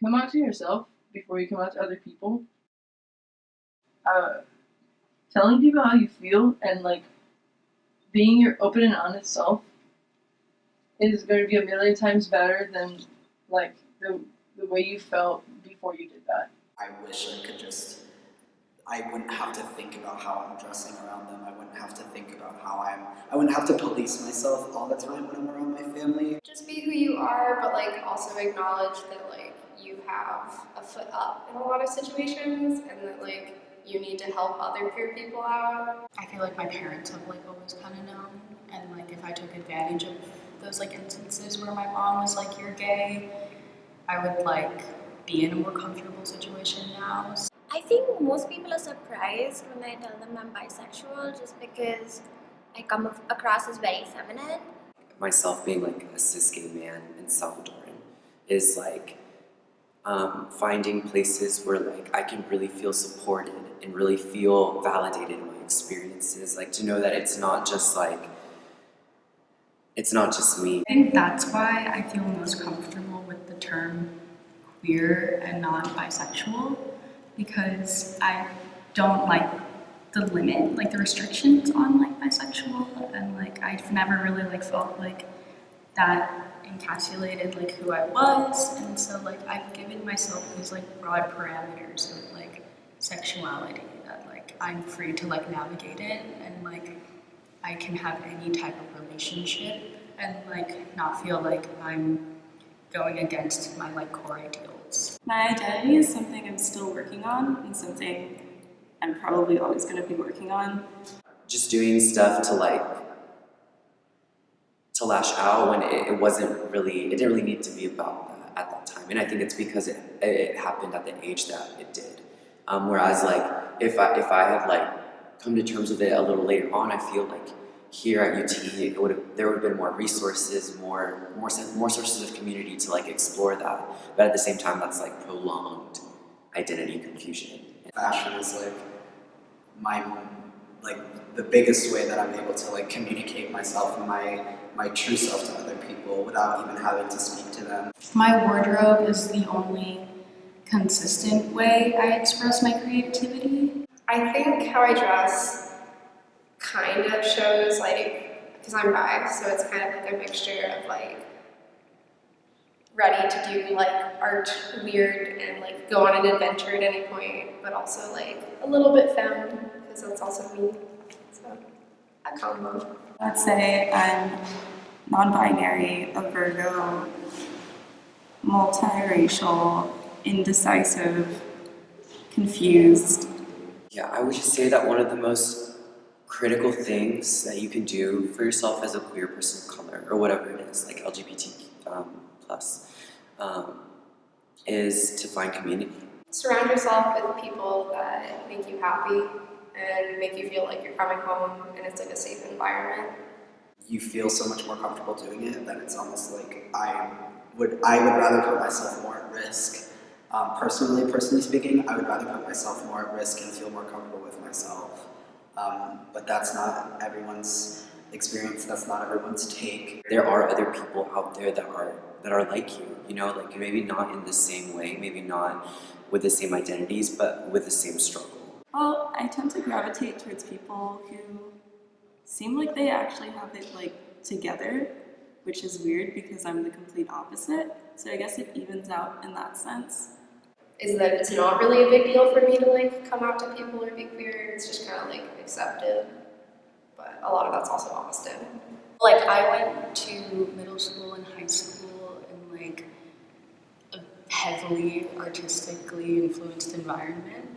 come out to yourself before you come out to other people. Uh, Telling people how you feel and like being your open and honest self is going to be a million times better than like the way you felt before you did that. I wish I could just, I wouldn't have to think about how I'm dressing around them. I wouldn't have to think about I wouldn't have to police myself all the time when I'm around my family. Just be who you are, but like also acknowledge that like you have a foot up in a lot of situations and that like you need to help other queer people out. I feel like my parents have like always kind of known, and like if I took advantage of those like instances where my mom was like, "You're gay," I would like be in a more comfortable situation now. I think most people are surprised when I tell them I'm bisexual just because I come across as very feminine. Myself being like a cis gay man in Salvadoran is like finding places where like I can really feel supported and really feel validated in my experiences, like to know that it's not just me. I think that's why I feel most comfortable with the term queer and not bisexual, because I don't like the limit, like the restrictions on like bisexual, and like I've never really like felt like that encapsulated like who I was, and so like I've given myself these like broad parameters of like sexuality that like I'm free to like navigate it, and like I can have any type of relationship and like not feel like I'm going against my like core ideals. My identity is something I'm still working on and something I'm probably always going to be working on. Just doing stuff to lash out when it didn't really need to be about that at that time. And I think it's because it happened at the age that it did. Whereas like if I had like come to terms with it a little later on, I feel like here at UT there would have been more resources, more sources of community to like explore that. But at the same time, that's like prolonged identity confusion. Fashion is like the biggest way that I'm able to like communicate myself and my true self to other people without even having to speak to them. My wardrobe is the only consistent way I express my creativity. I think how I dress kind of shows like, because I'm bi, so it's kind of like a mixture of like ready to do like art weird and like go on an adventure at any point, but also like a little bit femme, because that's also me. So a combo. Let's say I'm non-binary, a Virgo, multiracial, indecisive, confused. Yeah, I would just say that one of the most critical things that you can do for yourself as a queer person of color, or whatever it is, like LGBT plus, is to find community. Surround yourself with people that make you happy and make you feel like you're coming home and it's like a safe environment. You feel so much more comfortable doing it that it's almost like I would rather put myself more at risk. Personally speaking, I would rather put myself more at risk and feel more comfortable with myself. But that's not everyone's experience. That's not everyone's take. There are other people out there that are like you know, like maybe not in the same way, maybe not with the same identities, but with the same struggle. Well, I tend to gravitate towards people who seem like they actually have it like together, which is weird because I'm the complete opposite. So I guess it evens out in that sense. Is that it's not really a big deal for me to like come out to people or be queer. It's just kind of like accepted. But a lot of that's also Austin. Like I went to middle school and high school in like a heavily artistically influenced environment.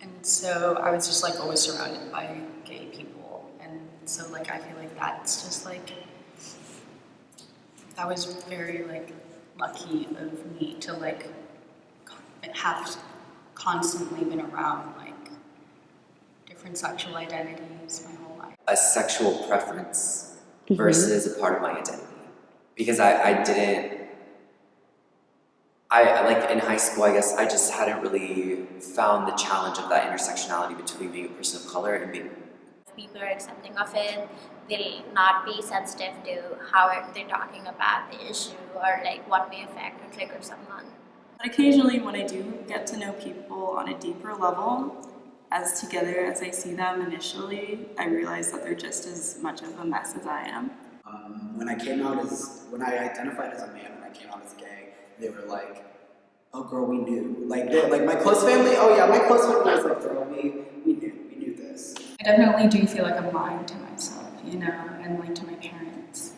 And so I was just like always surrounded by gay people. And so like I feel like that's just like, that was very like lucky of me to like have constantly been around like different sexual identities my whole life. A sexual preference versus a part of my identity. Because I like in high school, I guess I just hadn't really found the challenge of that intersectionality between being a person of color and being. If people are accepting of it, they'll not be sensitive to how they're talking about the issue or like what may affect or trigger someone. But occasionally when I do get to know people on a deeper level, as together as I see them initially, I realize that they're just as much of a mess as I am. When I identified as a man, when I came out as gay, they were like, "Oh, girl, we knew." Like my close family. Oh yeah, my close family was like, "Girl, we knew this." I definitely do feel like I'm lying to myself, you know, and like to my parents.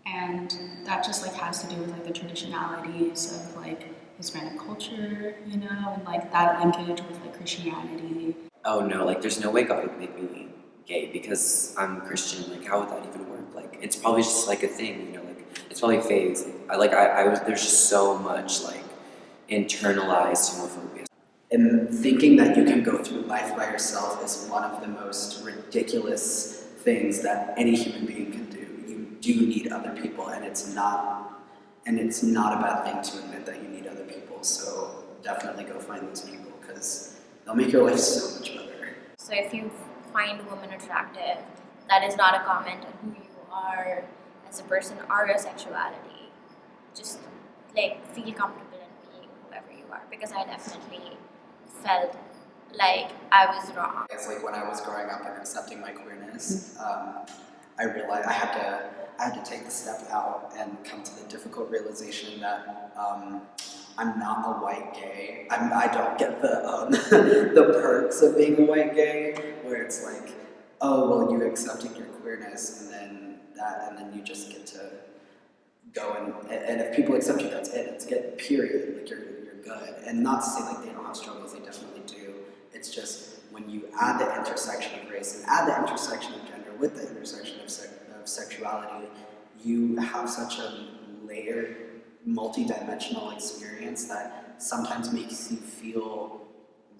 And that just like has to do with like the traditionalities of like Hispanic culture, you know, and like that linkage with like Christianity. Oh no, like there's no way God would make me gay because I'm Christian. Like how would that even work? Like it's probably just like a thing, you know, like it's probably a phase. There's just so much like internalized homophobia. And thinking that you can go through life by yourself is one of the most ridiculous things that any human being can do. You do need other people, and it's not a bad thing to admit that you need other people. So definitely go find those people because they'll make your life so much better. So if you find a woman attractive, that is not a comment on who you are as a person or your sexuality. Just like feel comfortable in being whoever you are, because I definitely felt like I was wrong. It's like when I was growing up and accepting my queerness, I realized I had to take the step out and come to the difficult realization that I'm not a white gay. I don't get the the perks of being a white gay, where it's like, oh well, you accepted your queerness, and then you just get to go and if people accept you, that's it. It's good. Period. Like you're good. And not to say like they don't have struggles, they definitely do. It's just when you add the intersection of race and add the intersection of gender with the intersection of sexuality, you have such a layered, multi-dimensional experience that sometimes makes you feel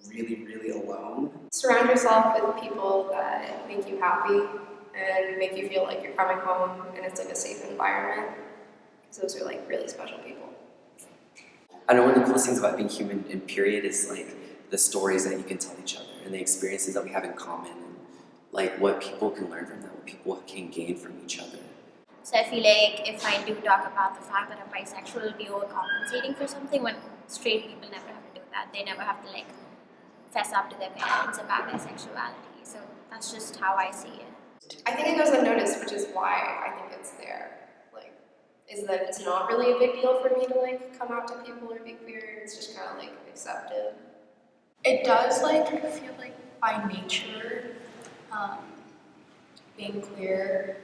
really, really alone. Surround yourself with people that make you happy and make you feel like you're coming home and it's like a safe environment. Because those are like really special people. I know one of the coolest things about being human in period is like the stories that you can tell each other and the experiences that we have in common and like what people can learn from that, what people can gain from each other. So I feel like if I do talk about the fact that I'm bisexual, it'll be overcompensating for something when straight people never have to do that. They never have to like fess up to their parents about their sexuality. So that's just how I see it. I think it goes unnoticed, which is why I think it's there. Like, is that it's not really a big deal for me to like come out to people or be queer. It's just kind of like accepted. It does like feel like by nature, being queer,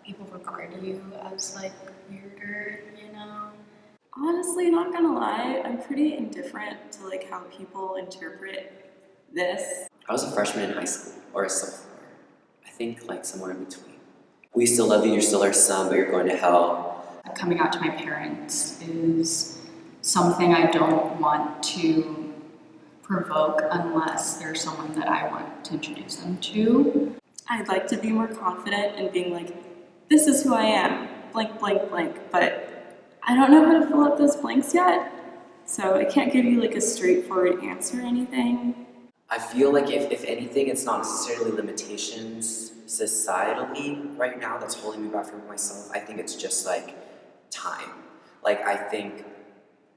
people regard you as like weirder, you know? Honestly, not gonna lie, I'm pretty indifferent to like how people interpret this. I was a freshman in high school, or a sophomore. I think like somewhere in between. We still love you, you're still our son, but you're going to hell. Coming out to my parents is something I don't want to provoke unless there's someone that I want to introduce them to. I'd like to be more confident in being like, this is who I am, blank, blank, blank, but I don't know how to fill up those blanks yet, so I can't give you like a straightforward answer or anything. I feel like if anything, it's not necessarily limitations societally right now that's holding me back from myself. I think it's just like time. Like I think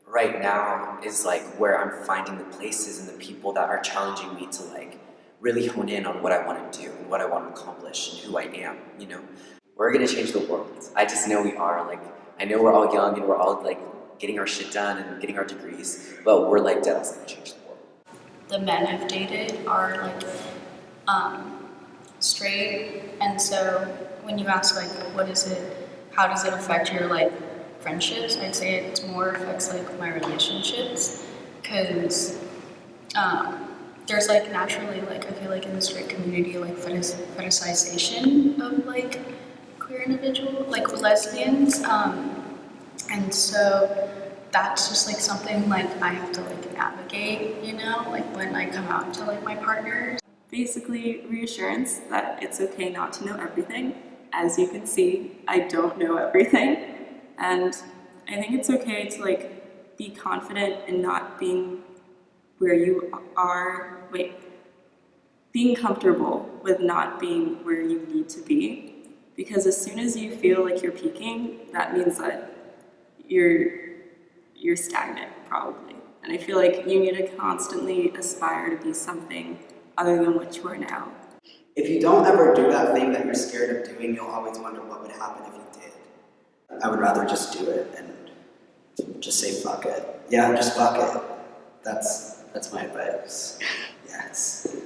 right now is like where I'm finding the places and the people that are challenging me to like really hone in on what I want to do and what I want to accomplish and who I am, you know. We're gonna change the world. I just know we are. Like, I know we're all young and we're all like getting our shit done and getting our degrees, but we're like dead ass gonna change the world. The men I've dated are like straight, and so when you ask like what is it, how does it affect your like friendships, I'd say it more affects like my relationships, because there's like naturally like I feel like in the straight community like fetishization of like queer individual, like lesbians, and so that's just like something like I have to like navigate, you know, like when I come out to like my partners. Basically, reassurance that it's okay not to know everything. As you can see, I don't know everything, and I think it's okay to like be confident in not being where you are, being comfortable with not being where you need to be, because as soon as you feel like you're peaking, that means that you're stagnant probably. And I feel like you need to constantly aspire to be something other than what you are now. If you don't ever do that thing that you're scared of doing, you'll always wonder what would happen if you did. I would rather just do it and just say fuck it. Yeah, just fuck it. That's my advice. Yes.